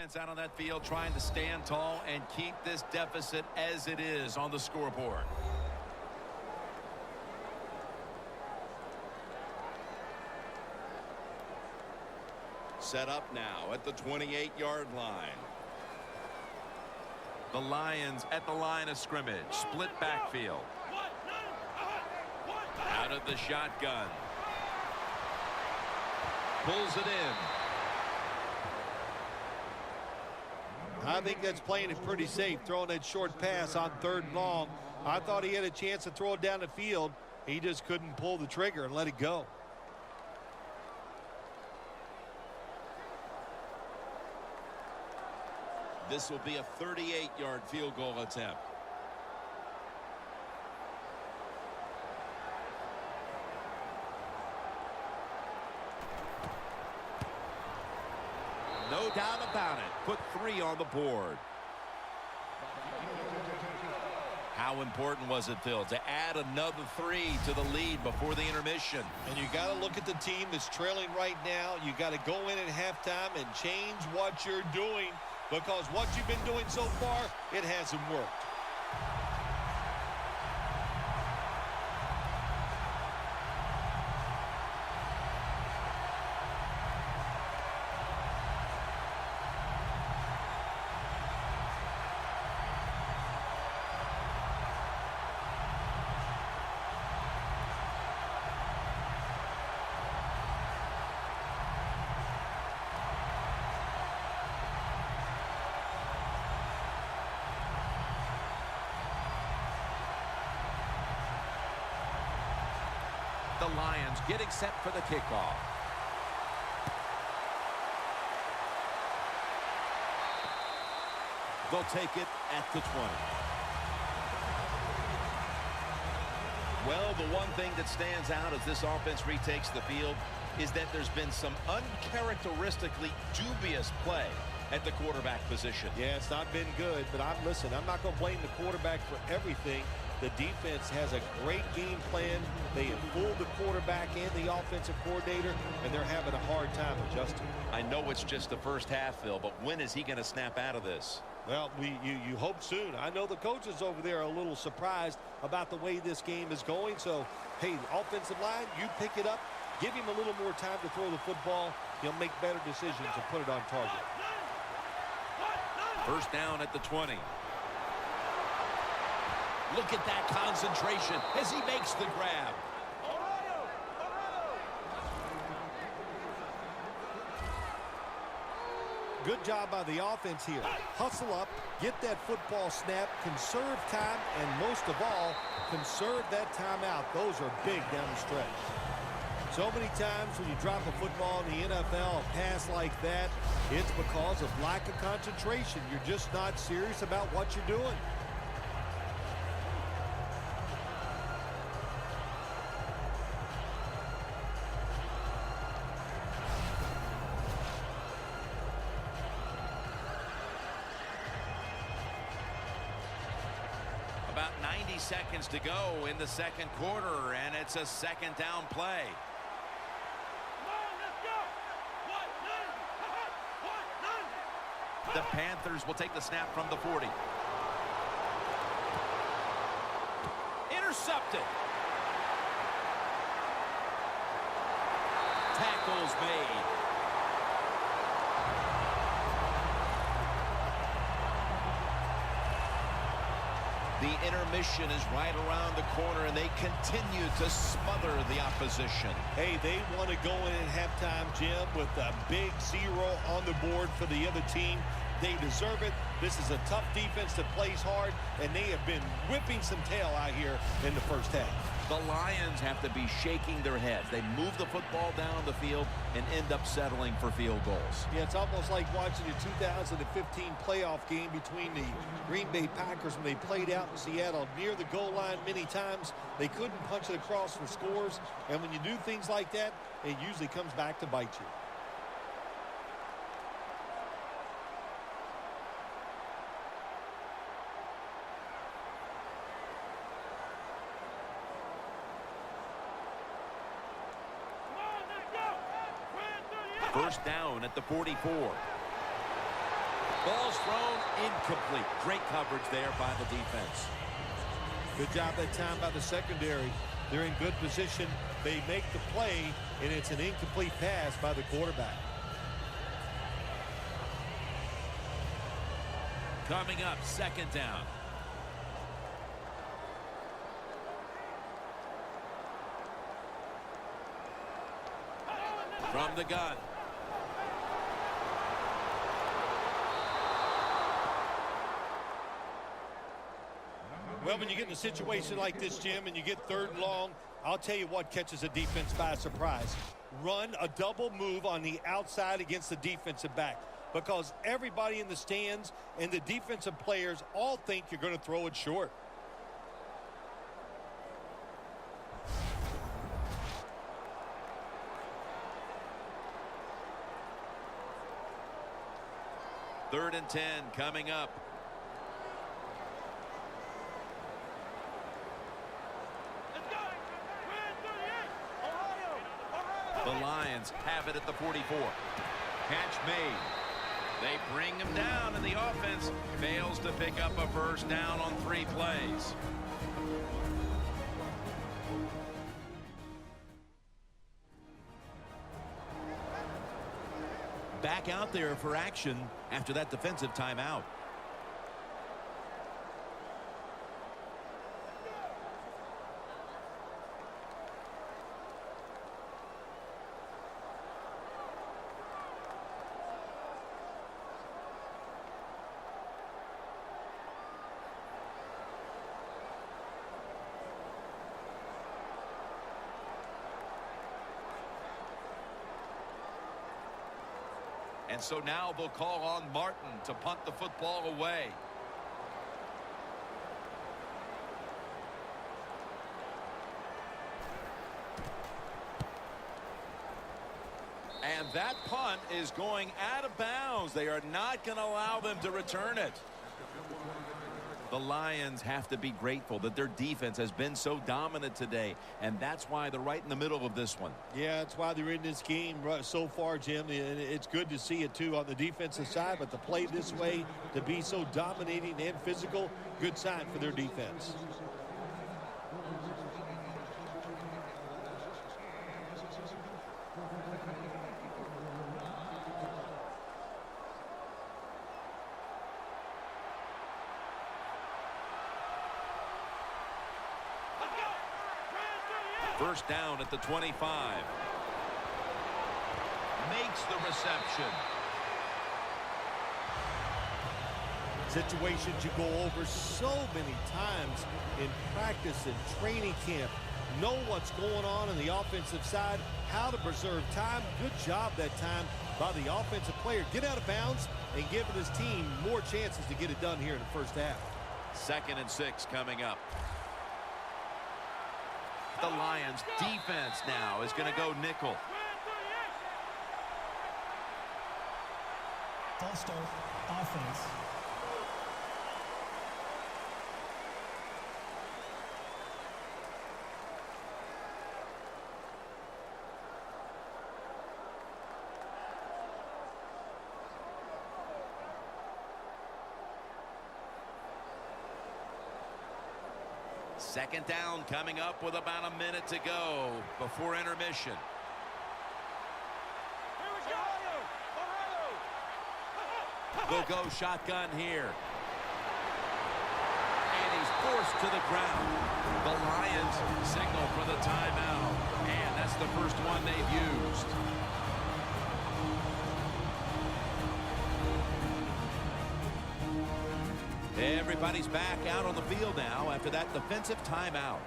defense out on that field trying to stand tall and keep this deficit as it is on the scoreboard. Set up now at the 28-yard line. The Lions at the line of scrimmage. Split backfield. Out of the shotgun. Pulls it in. I think that's playing it pretty safe, throwing that short pass on 3rd and long. I thought he had a chance to throw it down the field. He just couldn't pull the trigger and let it go. This will be a 38-yard field goal attempt. No doubt about it. Put 3 on the board. How important was it, Phil, to add another 3 to the lead before the intermission? And you got to look at the team that's trailing right now. You got to go in at halftime and change what you're doing, because what you've been doing so far, it hasn't worked. The Lions getting set for the kickoff. They'll take it at the 20. Well, the one thing that stands out as this offense retakes the field is that there's been some uncharacteristically dubious play at the quarterback position. Yeah, it's not been good, but I'm not going to blame the quarterback for everything. The defense has a great game plan. They have fooled the quarterback and the offensive coordinator, and they're having a hard time adjusting. I know it's just the first half, Phil, but when is he going to snap out of this? Well, you hope soon. I know the coaches over there are a little surprised about the way this game is going. So, hey, offensive line, you pick it up. Give him a little more time to throw the football. He'll make better decisions and put it on target. First down at the 20. Look at that concentration as he makes the grab. Good job by the offense here. Hustle up, get that football snap, conserve time, and most of all, conserve that timeout. Those are big down the stretch. So many times when you drop a football in the NFL, a pass like that, it's because of lack of concentration. You're just not serious about what you're doing. About 90 seconds to go in the second quarter, and it's a second down play. The Panthers will take the snap from the 40. Intercepted. Tackles made. The intermission is right around the corner, and they continue to smother the opposition. Hey, they want to go in at halftime, Jim, with a big 0 on the board for the other team. They deserve it. This is a tough defense that plays hard, and they have been whipping some tail out here in the first half. The Lions have to be shaking their heads. They move the football down the field and end up settling for field goals. Yeah, it's almost like watching the 2015 playoff game between the Green Bay Packers when they played out in Seattle near the goal line many times. They couldn't punch it across for scores, and when you do things like that, it usually comes back to bite you. First down at the 44. Ball's thrown incomplete. Great coverage there by the defense. Good job that time by the secondary. They're in good position. They make the play, and it's an incomplete pass by the quarterback. Coming up, second down. From the gun. Well, when you get in a situation like this, Jim, and you get third and long, I'll tell you what catches a defense by surprise. Run a double move on the outside against the defensive back, because everybody in the stands and the defensive players all think you're going to throw it short. Third and 10 coming up. The Lions have it at the 44. Catch made. They bring him down, and the offense fails to pick up a first down on 3 plays. Back out there for action after that defensive timeout. And so now they'll call on Martin to punt the football away. And that punt is going out of bounds. They are not going to allow them to return it. The Lions have to be grateful that their defense has been so dominant today, and that's why they're right in the middle of this one. Yeah, that's why they're in this game so far, Jim. And it's good to see it, too, on the defensive side. But to play this way, to be so dominating and physical, good sign for their defense. First down at the 25. Makes the reception. Situations you go over so many times in practice and training camp. Know what's going on the offensive side, how to preserve time. Good job that time by the offensive player. Get out of bounds and giving his team more chances to get it done here in the first half. 2nd and 6 coming up. The Lions defense now is going to go nickel. False start offense. Second down coming up with about a minute to go before intermission. They'll go shotgun here. And he's forced to the ground. The Lions signal for the timeout. And that's the first one they've used. Everybody's back out on the field now after that defensive timeout.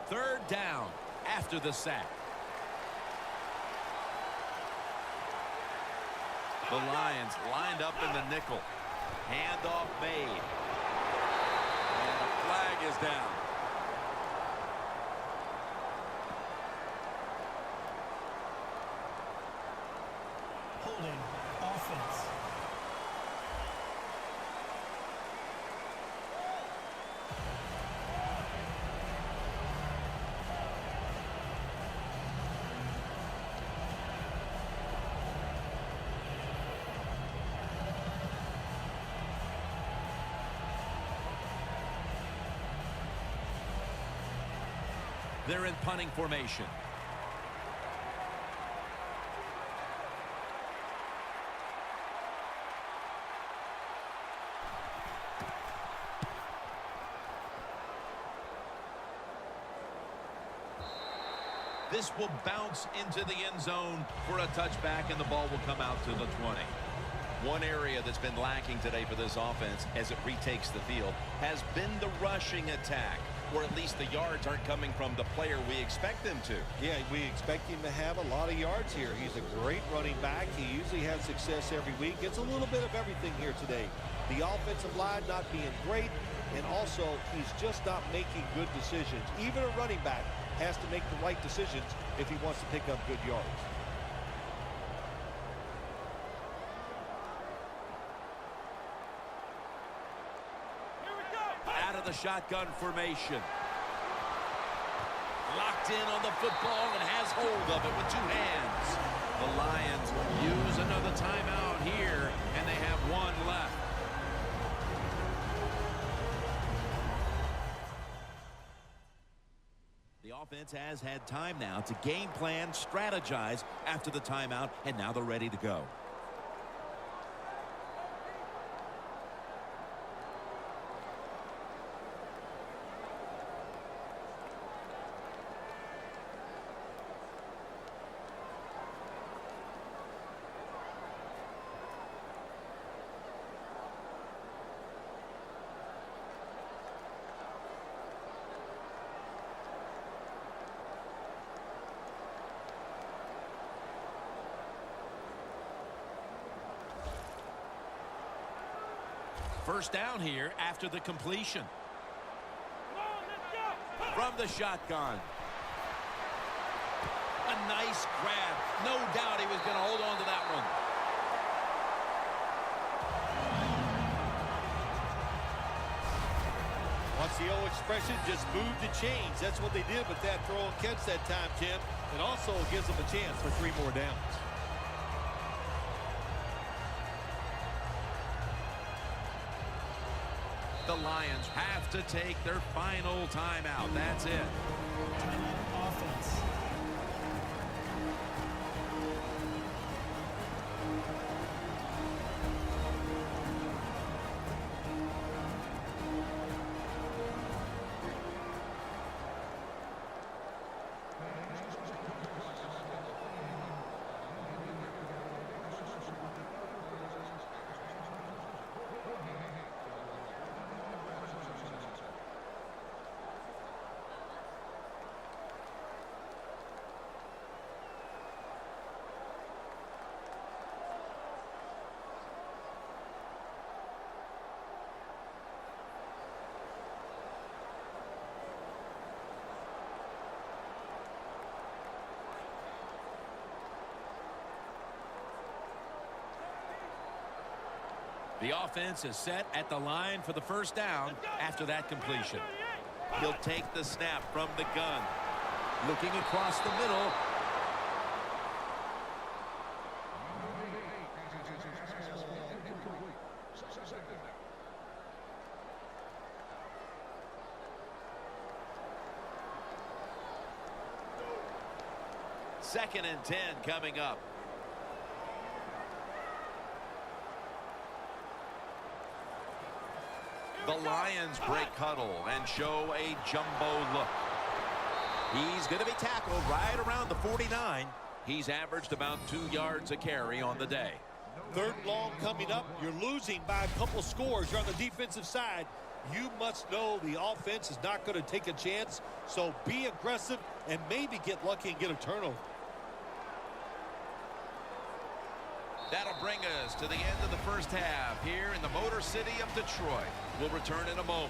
Third down after the sack. The Lions lined up in the nickel. Handoff made. They're in punting formation. This will bounce into the end zone for a touchback, and the ball will come out to the 20. One area that's been lacking today for this offense as it retakes the field has been the rushing attack, or at least the yards aren't coming from the player we expect them to. Yeah, we expect him to have a lot of yards here. He's a great running back. He usually has success every week. It's a little bit of everything here today. The offensive line not being great, and also he's just not making good decisions. Even a running back has to make the right decisions if he wants to pick up good yards. Out of the shotgun formation. Locked in on the football and has hold of it with two hands. The Lions use another timeout here, and they have one left. The offense has had time now to game plan, strategize after the timeout, and now they're ready to go. First down here after the completion. From the shotgun. A nice grab. No doubt he was going to hold on to that one. What's the old expression? Just move the chains. That's what they did with that throw and catch that time, Tim. It also gives them a chance for 3 more downs. The Lions have to take their final timeout. That's it. Timeout offense. The offense is set at the line for the first down after that completion. He'll take the snap from the gun. Looking across the middle. Second and 10 coming up. The Lions break huddle and show a jumbo look. He's going to be tackled right around the 49. He's averaged about 2 yards a carry on the day. 3rd and long coming up. You're losing by a couple scores. You're on the defensive side. You must know the offense is not going to take a chance. So be aggressive and maybe get lucky and get a turnover. That'll bring us to the end of the first half here in the Motor City of Detroit. We'll return in a moment.